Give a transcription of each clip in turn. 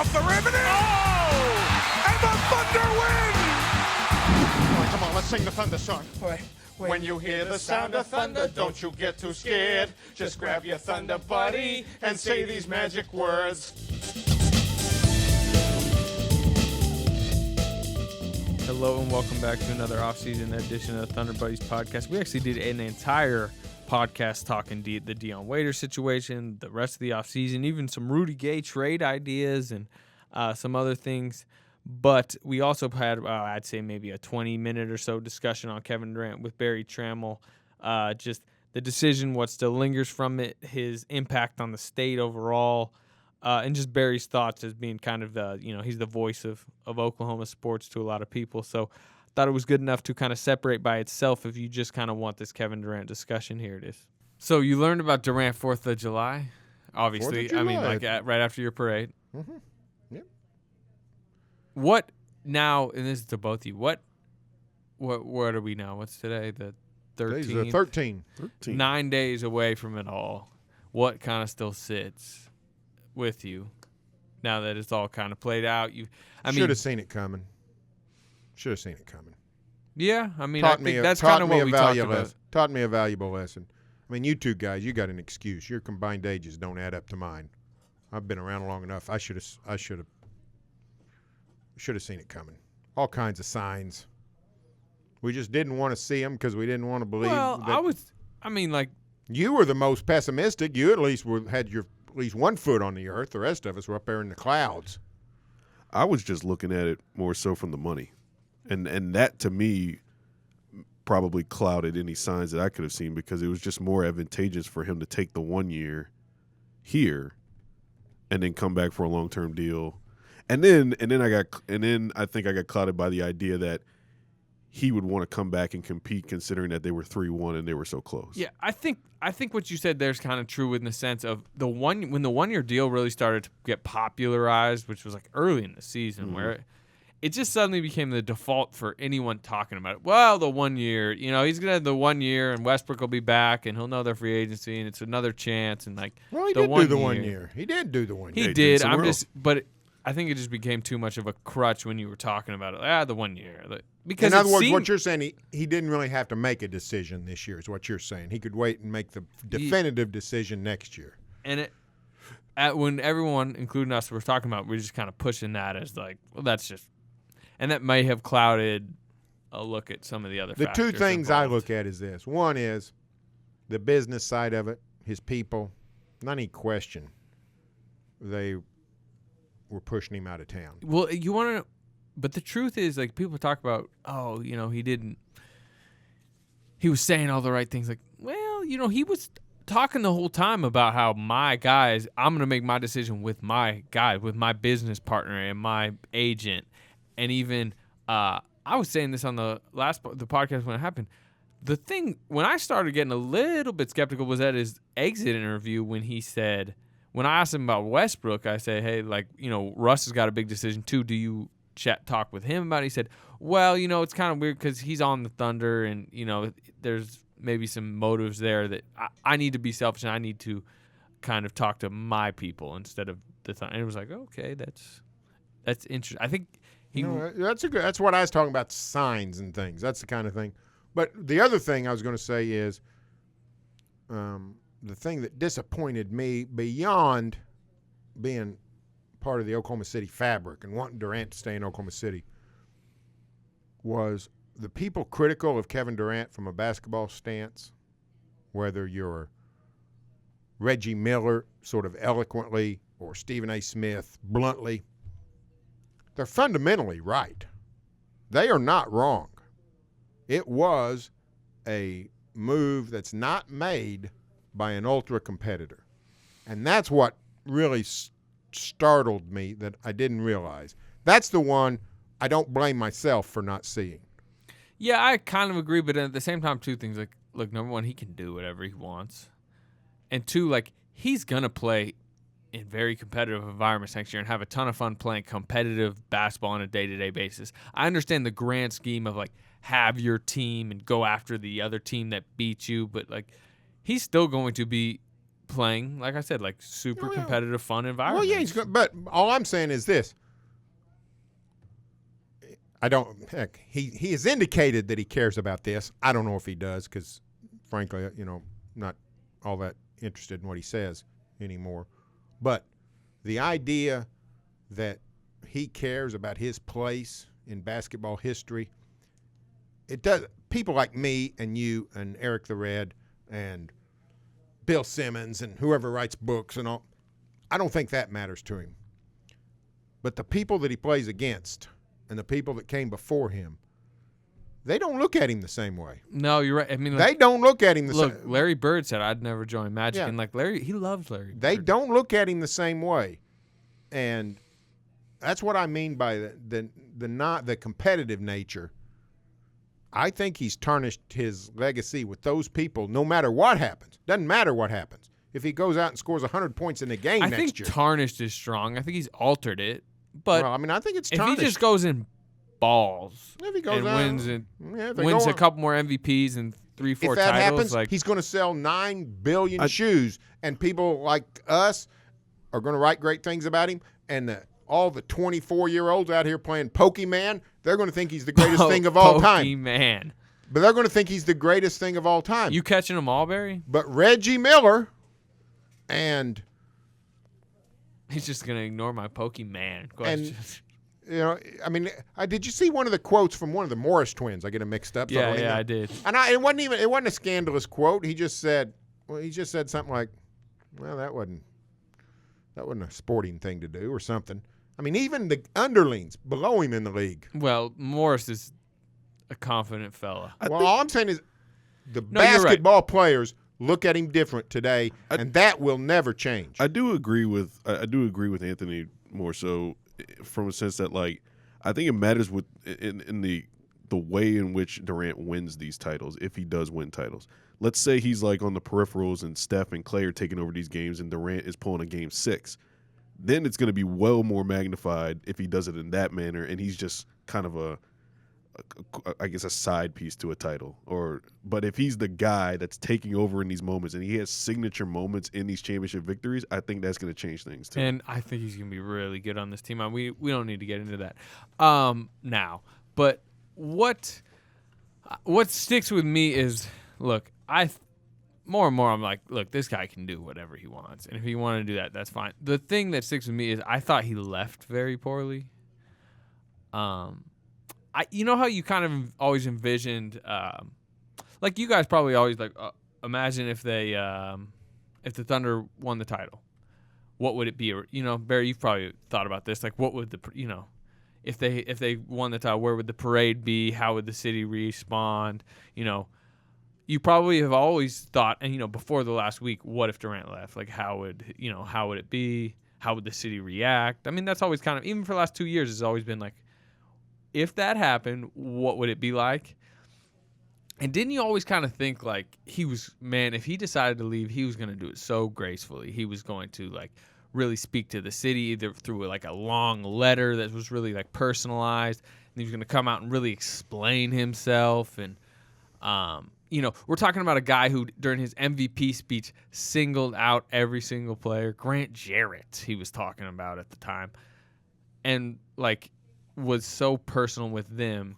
off the rim and in! Oh! And the Thunder win! Come on, let's sing the Thunder song. Wait. When you hear the sound of thunder, don't you get too scared. Just grab your thunder buddy and say these magic words. Hello and welcome back to another off-season edition of the Thunder Buddies podcast. We actually did an entire podcast talking the Dion Waiters situation, the rest of the off-season, even some Rudy Gay trade ideas and some other things. But we also had, I'd say maybe a 20-minute or so discussion on Kevin Durant with Barry Trammell. Just the decision, what still lingers from it, his impact on the state overall, and just Barry's thoughts as being kind of he's the voice of Oklahoma sports to a lot of people. So I thought it was good enough to kind of separate by itself. If you just kind of want this Kevin Durant discussion, here it is. So you learned about Durant 4th of July, obviously. 4th of July. I mean, like right after your parade. Mm-hmm. Yep. What now, and this is to both of you, what are we now? What's today? The 13th? Today's the 13. 9 days away from it all. What kind of still sits with you now that it's all kind of played out? I mean, should have seen it coming. Yeah, I mean, I think that's kind of what we talked about. Taught me a valuable lesson. I mean, you two guys, you got an excuse. Your combined ages don't add up to mine. I've been around long enough. I should have seen it coming. All kinds of signs. We just didn't want to see them because we didn't want to believe. Well, you were the most pessimistic. You at least had your at least 1 foot on the earth. The rest of us were up there in the clouds. I was just looking at it more so from the money. And that, to me, probably clouded any signs that I could have seen because it was just more advantageous for him to take the 1 year here and then come back for a long-term deal. And then I think I got clouded by the idea that he would want to come back and compete considering that they were 3-1 and they were so close. Yeah, I think what you said there is kind of true in the sense of when the 1 year deal really started to get popularized, which was like early in the season, where it just suddenly became the default for anyone talking about it. Well, the 1 year, he's going to have the 1 year and Westbrook will be back and he'll know their free agency and it's another chance. And he did do the 1 year. He did do the 1 year. He did. But I think it just became too much of a crutch when you were talking about it. The 1 year. Because in other words, what you're saying, he didn't really have to make a decision this year is what you're saying. He could wait and make the definitive decision next year. And when everyone, including us, were talking about it, we were just kind of pushing that as that's just – and that may have clouded a look at some of the other factors. The two things involved. I look at is this. One is the business side of it, his people, not any question. They were pushing him out of town. Well, you want to know, but the truth is, people talk about, he was saying all the right things. He was talking the whole time about how my guys, I'm going to make my decision with my guy, with my business partner and my agent. And even, I was saying this on the podcast when it happened. The thing, when I started getting a little bit skeptical was at his exit interview when he said, when I asked him about Westbrook, I said, hey, Russ has got a big decision too. Do you talk with him about it? He said, well, it's kind of weird because he's on the Thunder and, there's maybe some motives there that I need to be selfish and I need to kind of talk to my people instead of the Thunder. And it was like, okay, that's interesting. I think that's what I was talking about, signs and things. That's the kind of thing. But the other thing I was going to say is the thing that disappointed me beyond being part of the Oklahoma City fabric and wanting Durant to stay in Oklahoma City was the people critical of Kevin Durant from a basketball stance, whether you're Reggie Miller sort of eloquently or Stephen A. Smith bluntly, they're fundamentally right. They are not wrong. It was a move that's not made by an ultra competitor. And that's what really startled me that I didn't realize. That's the one I don't blame myself for not seeing. Yeah, I kind of agree, but at the same time, two things. Look, number one, he can do whatever he wants. And two, he's going to play in very competitive environments next year and have a ton of fun playing competitive basketball on a day-to-day basis. I understand the grand scheme of, have your team and go after the other team that beat you, but, he's still going to be playing, like I said, like super Well, competitive, fun environment. Well, yeah, but all I'm saying is this. He has indicated that he cares about this. I don't know if he does because, frankly, not all that interested in what he says anymore. But the idea that he cares about his place in basketball history, it does. People like me and you and Eric the Red and Bill Simmons and whoever writes books and all, I don't think that matters to him. But the people that he plays against and the people that came before him, they don't look at him the same way. No, you're right. I mean, They don't look at him the same way. Look, Larry Bird said I'd never join Magic, Yeah. and like Larry, he loves Larry. They Bird. don't look at him the same way. And that's what I mean by the competitive nature. I think he's tarnished his legacy with those people no matter what happens. Doesn't matter what happens. If he goes out and scores 100 points in the game I next think year. tarnished is strong. I think he's altered it. But Well, I mean, I think it's if tarnished. he just goes in balls If he goes and out, wins if they wins go a on- couple more MVPs and 3-4 if that titles, happens, like he's going to sell 9 billion shoes, and people like us are going to write great things about him. And all the 24-year-olds out here playing Pokemon, they're going to think he's the greatest thing of all time. Man, But they're going to think he's the greatest thing of all time. you catching them all, Barry? But Reggie Miller and He's just gonna ignore my Pokemon question. I mean, did you see one of the quotes from one of the Morris twins? I get them mixed up. Yeah, I did. And it wasn't a scandalous quote. He just said something like, "Well, that wasn't a sporting thing to do," or something. I mean, even the underlings below him in the league. Well, Morris is a confident fella. All I'm saying is the No, you're right. basketball players look at him different today, and that will never change. I do agree with Anthony more so from a sense that, like, I think it matters in the way in which Durant wins these titles, if he does win titles. Let's say he's like on the peripherals and Steph and Clay are taking over these games and Durant is pulling a game 6. Then it's going to be well more magnified if he does it in that manner and he's just kind of a side piece to a title. But if he's the guy that's taking over in these moments and he has signature moments in these championship victories, I think that's going to change things too. And I think he's going to be really good on this team. We don't need to get into that now. But what sticks with me is, look, more and more I'm like, look, this guy can do whatever he wants. And if he wanted to do that, that's fine. The thing that sticks with me is I thought he left very poorly. You know how you kind of always envisioned, like you guys probably always like imagine if the Thunder won the title, what would it be? Barry, you've probably thought about this. Like, what would if they won the title, where would the parade be? How would the city respond? You probably have always thought, and before the last week, what if Durant left? Like, how would it be? How would the city react? I mean, that's always kind of, even for the last 2 years, it's always been like, if that happened, what would it be like? And didn't you always kind of think like if he decided to leave, he was going to do it so gracefully. He was going to like really speak to the city either through like a long letter that was really like personalized. And he was going to come out and really explain himself. And, we're talking about a guy who during his MVP speech singled out every single player. Grant Jarrett, he was talking about at the time. And like, was so personal with them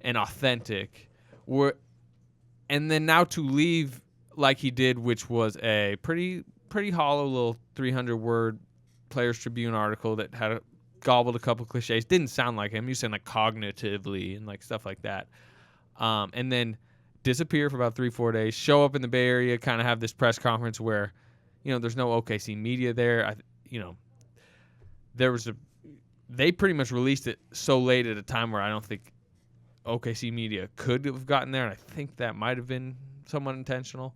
and authentic. And then now to leave like he did, which was a pretty hollow little 300-word Players Tribune article that had gobbled a couple cliches. Didn't sound like him. He was saying like cognitively and like stuff like that. And then disappear for about 3-4 days, show up in the Bay Area, kind of have this press conference where, there's no OKC media there. They pretty much released it so late at a time where I don't think OKC media could have gotten there, and I think that might have been somewhat intentional.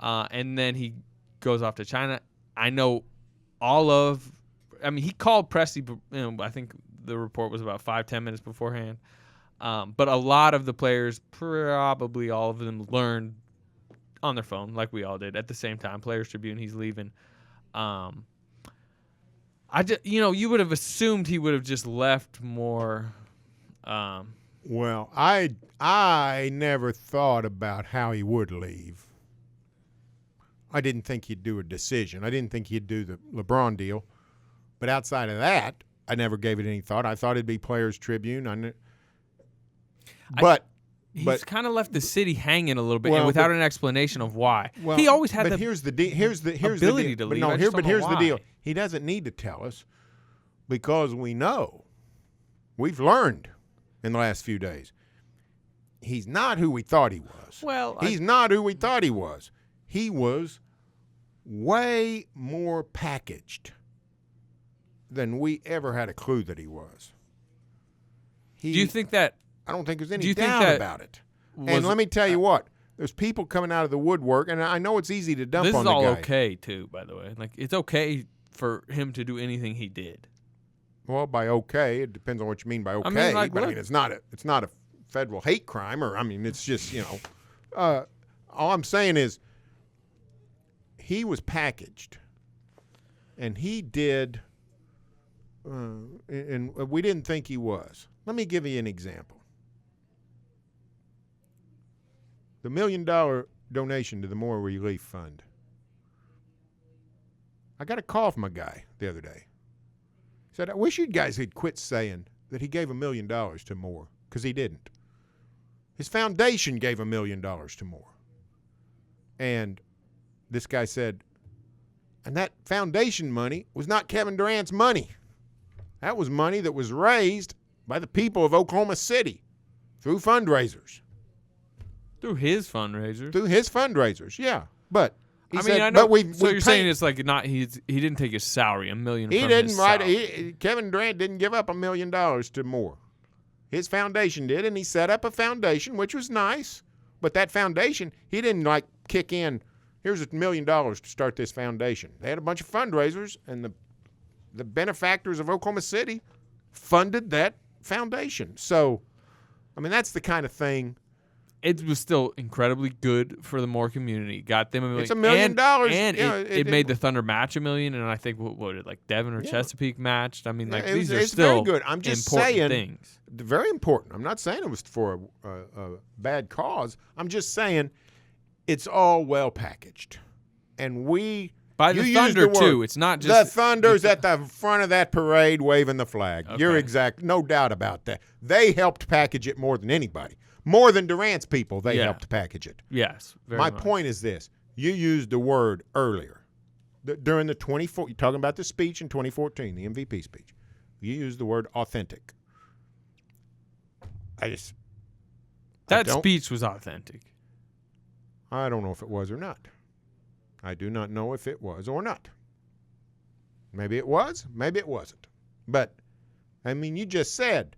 And then he goes off to China. I know he called Presti, I think the report was about 5-10 minutes beforehand. But a lot of the players, probably all of them, learned on their phone, like we all did, at the same time. Players Tribune, he's leaving. You would have assumed he would have just left more. Well, I never thought about how he would leave. I didn't think he'd do a decision. I didn't think he'd do the LeBron deal. But outside of that, I never gave it any thought. I thought it'd be Players Tribune. He's kind of left the city hanging a little bit, Well, and without but- an explanation of why. Well, He always had but the here's the ability deal. to leave. But I just don't know here's the why. deal. He doesn't need to tell us because we know. We've learned in the last few days. He's not who we thought he was. Well, he's not who we thought he was. He was way more packaged than we ever had a clue that he was. do you think that I don't think there's any do you think doubt that about it. was- And let me tell you what. There's people coming out of the woodwork, and I know it's easy to dump this on is the all guy. okay too? By the way, like it's okay for him to do anything he did. Well, by okay, it depends on what you mean by okay. mean, like, but I look- mean, it's not a federal hate crime, or I mean, it's just all I'm saying is he was packaged, and he did, and we didn't think he was. Let me give you an example. The $1 million donation to the More Relief Fund. I got a call from a guy the other day. He said, I wish you guys had quit saying that he gave $1 million to More, because he didn't. His foundation gave $1 million to More. And this guy said, and that foundation money was not Kevin Durant's money. That was money that was raised by the people of Oklahoma City through fundraisers. Through his fundraiser. Through his fundraisers, yeah. But he I said, mean, I know. but So you're saying it's like not he didn't take his salary, $1 million. he from didn't his write. salary. Kevin Durant didn't give up $1 million to More. His foundation did, and he set up a foundation, which was nice. But that foundation, he didn't like kick in. Here's $1 million to start this foundation. They had a bunch of fundraisers, and the benefactors of Oklahoma City funded that foundation. So, I mean, that's the kind of thing. It was still incredibly good for the Moore community. Got them $1 million. It's $1 million. and Yeah, it made the Thunder match $1 million, and I think what did like Devin or Yeah. Chesapeake matched. I mean, like Yeah, these are it's still very good. I'm just important saying, things. very important. I'm not saying it was for a bad cause. I'm just saying it's all well packaged, and By you the used Thunder word. too. It's not The just Thunder's at the front of that parade waving the flag. You're Okay. exact, no doubt about that. They helped package it more than anybody, more than Durant's people. They Yeah. helped package it. Yes. Very My much. point is this: you used the word earlier during the 24. You're talking about the speech in 2014, the MVP speech. You used the word authentic. That don't- speech was authentic. I don't know if it was or not. I do not know if it was or not. Maybe it was, maybe it wasn't. But, I mean, you just said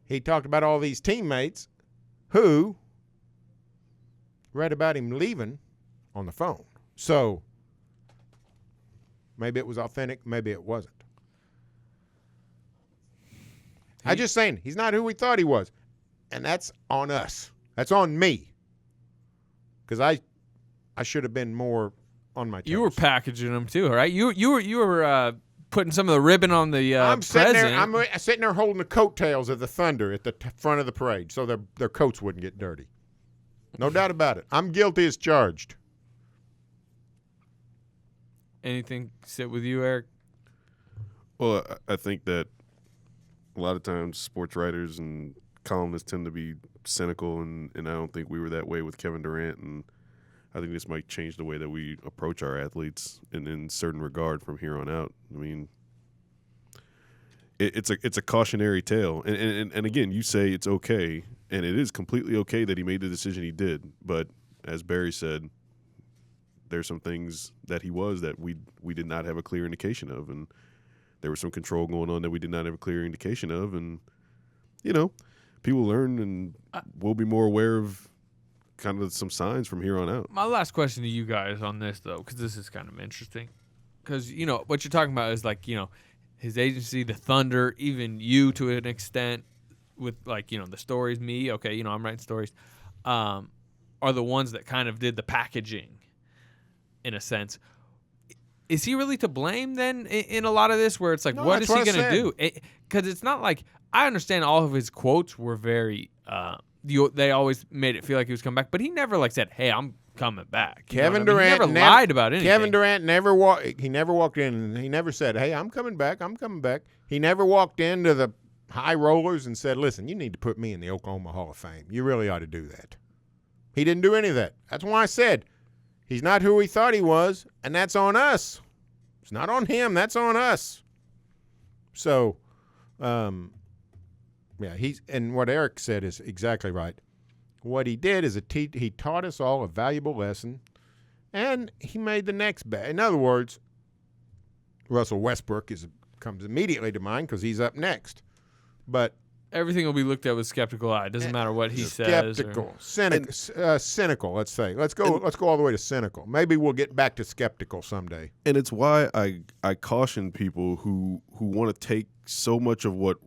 he talked about all these teammates who read about him leaving on the phone. So, maybe it was authentic, maybe it wasn't. I'm just saying, he's not who we thought he was. And that's on us. That's on me. Because I should have been more on my toes. You were packaging them too, right? You were putting some of the ribbon on the I'm sitting present. there. I'm sitting there holding the coattails of the Thunder at the front of the parade, so their coats wouldn't get dirty. No doubt about it. I'm guilty as charged. Anything sit with you, Eric? Well, I think that a lot of times sports writers and columnists tend to be cynical, and I don't think we were that way with Kevin Durant, and I think this might change the way that we approach our athletes in certain regard from here on out. I mean, it's a cautionary tale, and again, you say it's okay, and it is completely okay that he made the decision he did, but as Barry said, there's some things that he was that we did not have a clear indication of, and there was some control going on that we did not have a clear indication of, and people learn, and we'll be more aware of kind of some signs from here on out. My last question to you guys on this, though, because this is kind of interesting. Because, what you're talking about is like, his agency, the Thunder, even you to an extent with like, the stories, me, okay, I'm writing stories, are the ones that kind of did the packaging in a sense. Is he really to blame then in a lot of this where it's like, No, what is that's he what I going to do? Because it's not like, I understand all of his quotes were very, they always made it feel like he was coming back, but he never like said, hey, I'm coming back. Kevin Durant he never lied about anything. Kevin Durant never walked in and he never said, "Hey, I'm coming back. I'm coming back." He never walked into the high rollers and said, "Listen, you need to put me in the Oklahoma Hall of Fame. You really ought to do that." He didn't do any of that. That's why I said he's not who he thought he was, and that's on us. It's not on him. That's on us. So, and what Eric said is exactly right. What he did is he taught us all a valuable lesson, and he made the next bet. In other words, Russell Westbrook comes immediately to mind because he's up next. But everything will be looked at with skeptical eye. It doesn't matter what he says. Skeptical, cynical. Let's say. Let's go all the way to cynical. Maybe we'll get back to skeptical someday. And it's why I caution people who want to take so much of what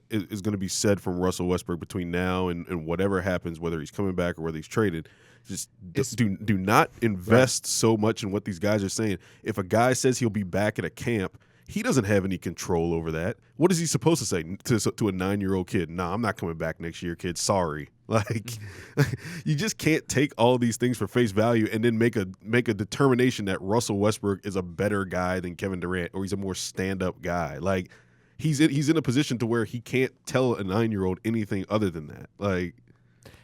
is going to be said from Russell Westbrook between now and whatever happens, whether he's coming back or whether he's traded. Just do not invest so much in what these guys are saying. If a guy says he'll be back at a camp, he doesn't have any control over that. What is he supposed to say to a 9-year-old kid? Nah, I'm not coming back next year, kid. Sorry. Like, you just can't take all these things for face value and then make a determination that Russell Westbrook is a better guy than Kevin Durant or he's a more stand-up guy. Like, he's in a position to where he can't tell a 9-year-old anything other than that. Like,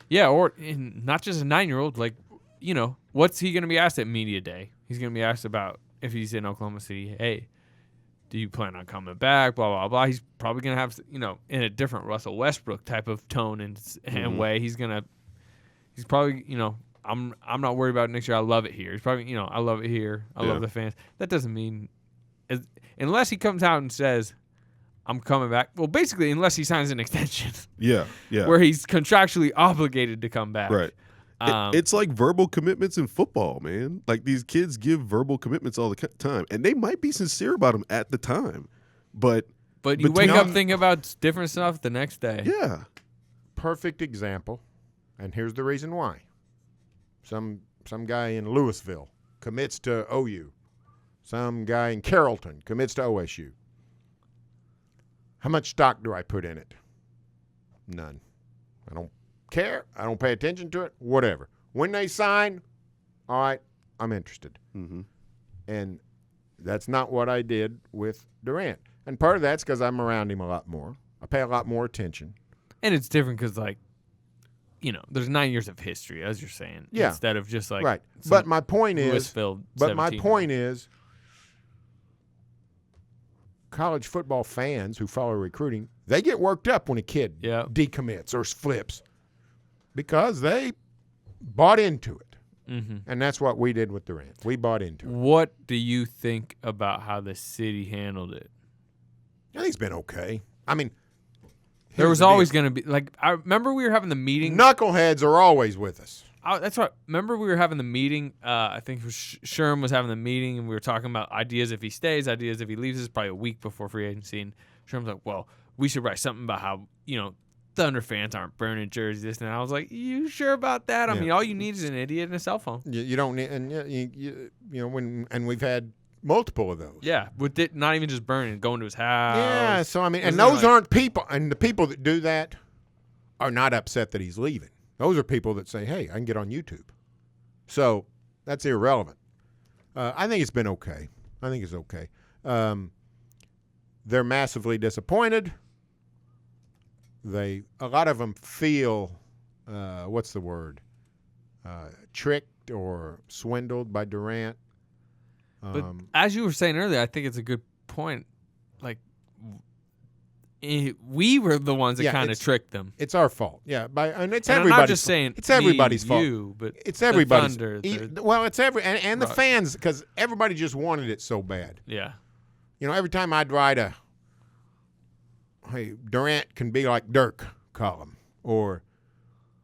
yeah, or not just a 9-year-old. Like, what's he going to be asked at media day? He's going to be asked about if he's in Oklahoma City. Hey, do you plan on coming back? Blah, blah, blah. He's probably going to have, in a different Russell Westbrook type of tone and way. He's probably, I'm not worried about it next year. I love it here. He's probably, I love it here. I love the fans. That doesn't mean, unless he comes out and says, I'm coming back. Well, basically, unless he signs an extension. Yeah. Where he's contractually obligated to come back. Right. It's like verbal commitments in football, man. Like, these kids give verbal commitments all the time, and they might be sincere about them at the time, but you wake up thinking about different stuff the next day. Yeah. Perfect example, and here's the reason why. Some guy in Louisville commits to OU. Some guy in Carrollton commits to OSU. How much stock do I put in it? None. I don't care. I don't pay attention to it. Whatever. When they sign, all right, I'm interested. Mm-hmm. And that's not what I did with Durant. And part of that's because I'm around him a lot more. I pay a lot more attention. And it's different because, there's 9 years of history, as you're saying. Yeah. Instead of just like right. But my point is, college football fans who follow recruiting, they get worked up when a kid decommits or flips because they bought into it. Mm-hmm. And that's what we did with Durant. We bought into it. What do you think about how the city handled it? I think it's been okay. I mean, there was always going to be, I remember we were having the meeting. Knuckleheads are always with us. That's right. Remember we were having the meeting. I think Sherm was having the meeting, and we were talking about ideas if he stays, ideas if he leaves. This is probably a week before free agency, and Sherm's like, "Well, we should write something about how Thunder fans aren't burning jerseys." This and that. I was like, "You sure about that? I mean, all you need is an idiot and a cell phone." You don't need, and when we've had multiple of those. Yeah, with it not even just burning, going to his house. Yeah, so I mean, and those aren't people, and the people that do that are not upset that he's leaving. Those are people that say, hey, I can get on YouTube. So that's irrelevant. I think it's been okay. I think it's okay. They're massively disappointed. A lot of them feel, what's the word, tricked or swindled by Durant. But as you were saying earlier, I think it's a good point. Like, we were the ones that kind of tricked them. It's our fault. Yeah, and it's and everybody's. I'm not just saying it's everybody's fault. But it's everybody's. Thunder, it's and the fans, because everybody just wanted it so bad. Yeah. Every time I'd write hey, Durant can be like Dirk column, or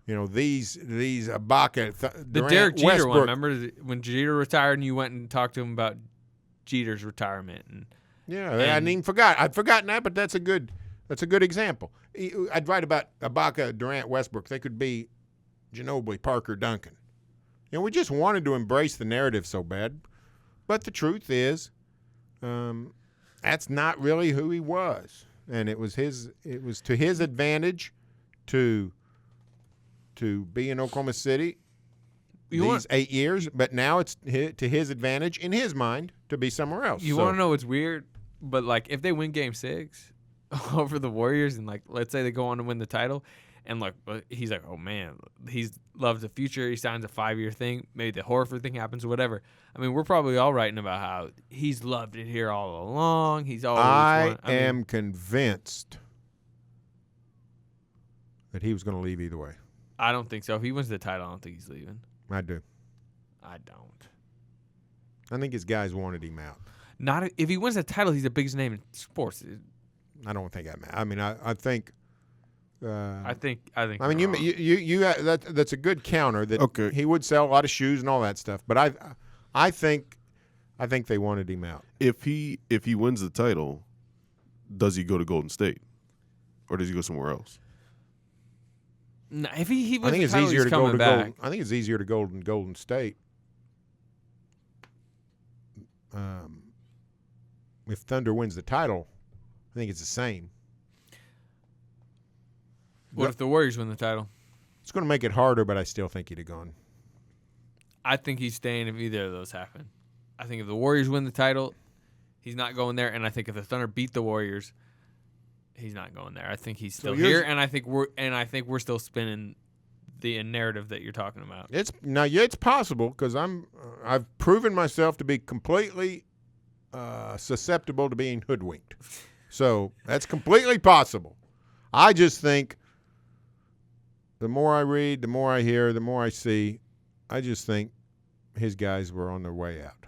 these Ibaka, the Derek Jeter Westbrook. one. Remember when Jeter retired and you went and talked to him about Jeter's retirement? I hadn't even forgot. I'd forgotten that, but that's a good example. I'd write about Ibaka, Durant, Westbrook. They could be Ginobili, Parker, Duncan. We just wanted to embrace the narrative so bad, but the truth is, that's not really who he was, and it was to his advantage to be in Oklahoma City these 8 years, but now it's to his advantage in his mind to be somewhere else. You So, want to know what's weird? But like, if they win Game 6 over the Warriors, and like, let's say they go on to win the title, and like, he's like, oh man, he's loves the future. He signs a 5-year thing. Maybe the Horford thing happens or whatever. I mean, we're probably all writing about how he's loved it here all along. He's always. I am convinced that he was going to leave either way. I don't think so. If he wins the title, I don't think he's leaving. I do. I don't. I think his guys wanted him out. Not if he wins the title, he's the biggest name in sports. I don't think that matters. I mean, I think. I think. I mean, you're wrong. you that's a good counter. That Okay. he would sell a lot of shoes and all that stuff. But I think they wanted him out. If he wins the title, does he go to Golden State, or does he go somewhere else? No, if he wins I think the it's title, easier he's to go coming to back. I think it's easier to go to Golden State. If Thunder wins the title, I think it's the same. What if the Warriors win the title? It's going to make it harder, but I still think he'd have gone. I think he's staying if either of those happen. I think if the Warriors win the title, he's not going there. And I think if the Thunder beat the Warriors, he's not going there. I think he's still here, and I think we're still spinning the narrative that you're talking about. It's possible because I've proven myself to be completely susceptible to being hoodwinked. So that's completely possible. I just think the more I read, the more I hear, the more I see, I just think his guys were on their way out.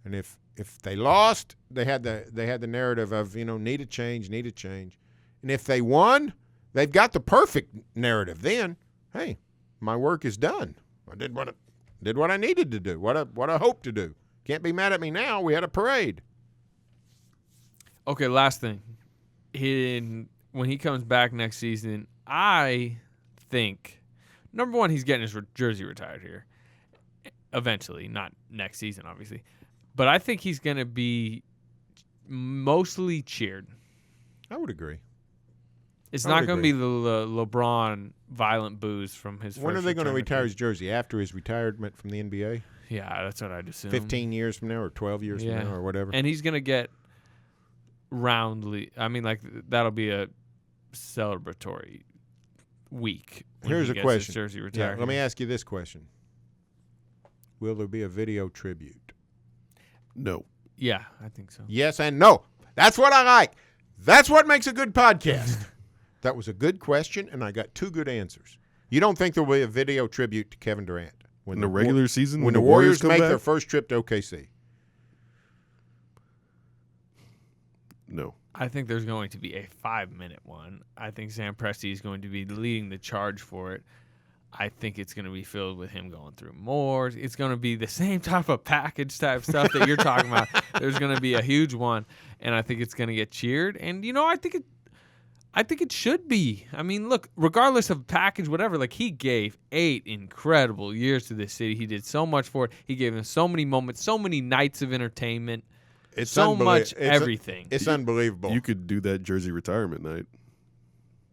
And if they lost, they had the narrative of, need a change. And if they won, they've got the perfect narrative. Then, hey, my work is done. I did what I needed to do. What I hoped to do. Can't be mad at me now. We had a parade. Okay, last thing. When he comes back next season, I think, number one, he's getting his jersey retired here. Eventually, not next season, obviously. But I think he's going to be mostly cheered. I would agree. It's not going to be the LeBron violent boos from his When first are they going to retirement. retire his jersey? After his retirement from the NBA? Yeah, that's what I'd assume. 15 years from now or 12 years from now or whatever? And he's going to get roundly. I mean, like, that'll be a celebratory week. When Here's he a gets question. His jersey retired. Let me ask you this question. Will there be a video tribute? No. Yeah, I think so. Yes and no. That's what I like. That's what makes a good podcast. That was a good question, and I got 2 good answers. You don't think there will be a video tribute to Kevin Durant? In the regular season? When the Warriors come make back? their first trip to OKC? No. I think there's going to be a 5-minute one. I think Sam Presti is going to be leading the charge for it. I think it's going to be filled with him going through more. It's going to be the same type of package type stuff that you're talking about. There's going to be a huge one, and I think it's going to get cheered. And I think it should be. I mean, look, regardless of package, whatever, like he gave 8 incredible years to this city. He did so much for it. He gave them so many moments, so many nights of entertainment, It's so much everything. It's unbelievable. You could do that jersey retirement night.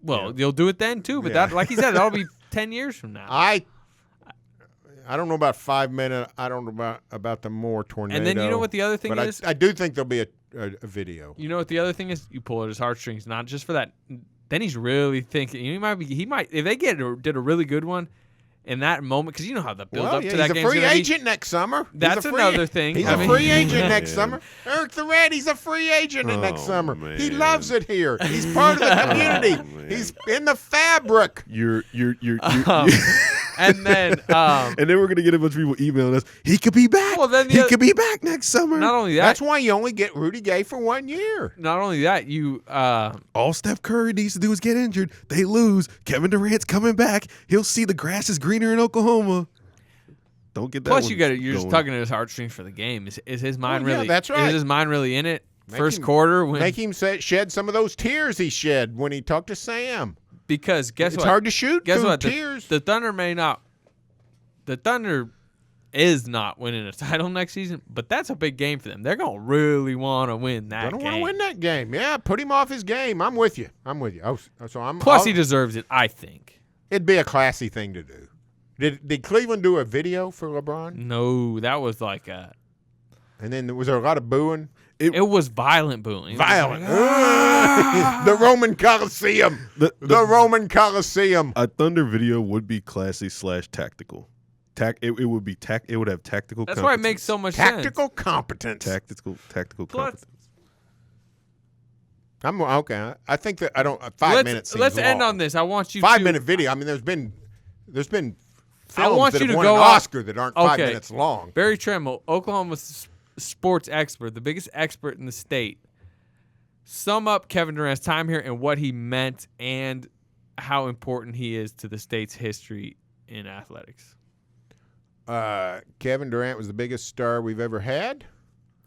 Well, you'll do it then too, but that, like he said, that'll be 10 years from now. I don't know about 5 minutes. I don't know about the more tornado. And then you know what the other thing but is? I do think there'll be a video. You know what the other thing is? You pull at his heartstrings, not just for that. Then he's really thinking. He might if they did a really good one in that moment, because you know how the build up to that he's game. a free agent next summer. That's another thing. He's I a mean- free agent next Man. summer. Eric the Red, he's a free agent next Oh, summer. He man. loves it here. He's part of the community. man. He's in the fabric. You're And then, and then we're gonna get a bunch of people emailing us. He could be back. Well, then the he other- could be back next summer. not only that, That's why you only get Rudy Gay for 1 year. you All Steph Curry needs to do is get injured. They lose. Kevin Durant's coming back. He'll see the grass is greener in Oklahoma. Don't get that. plus one you got to you're just going. tugging at his heartstrings for the game. Is his mind yeah, really? that's right. Is his mind really in it? Make First him- quarter when Make him shed some of those tears he shed when he talked to Sam. because guess It's what? hard to shoot Guess through what? tears. The Thunder may not. The Thunder is not winning a title next season, but that's a big game for them. They're gonna really want to win that I don't game. want to win that game. Yeah, put him off his game. I'm with you. Oh, so I'm. Plus, he deserves it. I think. It'd be a classy thing to do. Did Cleveland do a video for LeBron? No, that was like a. And then was there a lot of booing? It was violent booing. It was Violent. like, The Roman Coliseum. The Roman Coliseum. A Thunder video would be classy / tactical. It would be It would have tactical. That's why it makes so much sense. Tactical competence. Tactical competence. I'm okay. I think that I don't. 5 minutes. Seems Let's end long. on this. I want you. 5 minute video. I mean, there's been films want that you have to won go an out- Oscar that aren't 5 minutes long. Barry Tremmel, Oklahoma's sports expert, the biggest expert in the state. Sum up Kevin Durant's time here and what he meant and how important he is to the state's history in athletics. Kevin Durant was the biggest star we've ever had.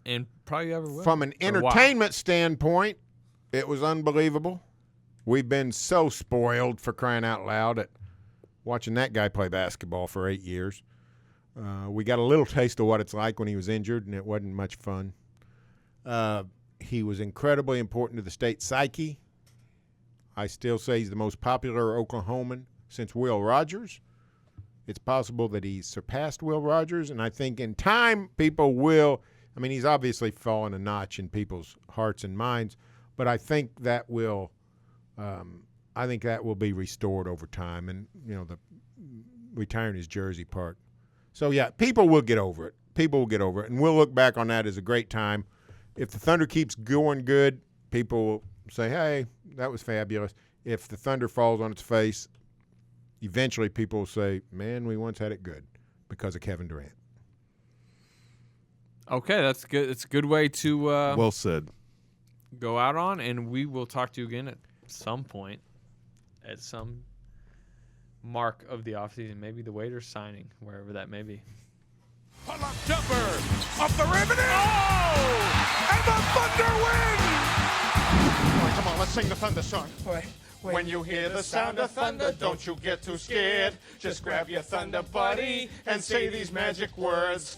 And probably ever will. From an entertainment standpoint, it was unbelievable. We've been so spoiled, for crying out loud, at watching that guy play basketball for 8 years. We got a little taste of what it's like when he was injured, and it wasn't much fun. He was incredibly important to the state psyche. I still say he's the most popular Oklahoman since Will Rogers. It's possible that he's surpassed Will Rogers, and I think in time people will. I mean, he's obviously fallen a notch in people's hearts and minds, but I think that will. I think that will be restored over time, and the retiring his jersey part. So yeah, people will get over it. People will get over it, and we'll look back on that as a great time. If the Thunder keeps going good, people will say, "Hey, that was fabulous." If the Thunder falls on its face, eventually people will say, "Man, we once had it good because of Kevin Durant." Okay, that's good. It's a good way to Well said. go out on, and we will talk to you again at some point, at some mark of the offseason, maybe the waiters signing, wherever that may be. Pull-up jumper off the rim and in. Oh! And the Thunder win! Come on, let's sing the Thunder song. When you hear the sound of thunder, don't you get too scared. Just grab your Thunder buddy and say these magic words.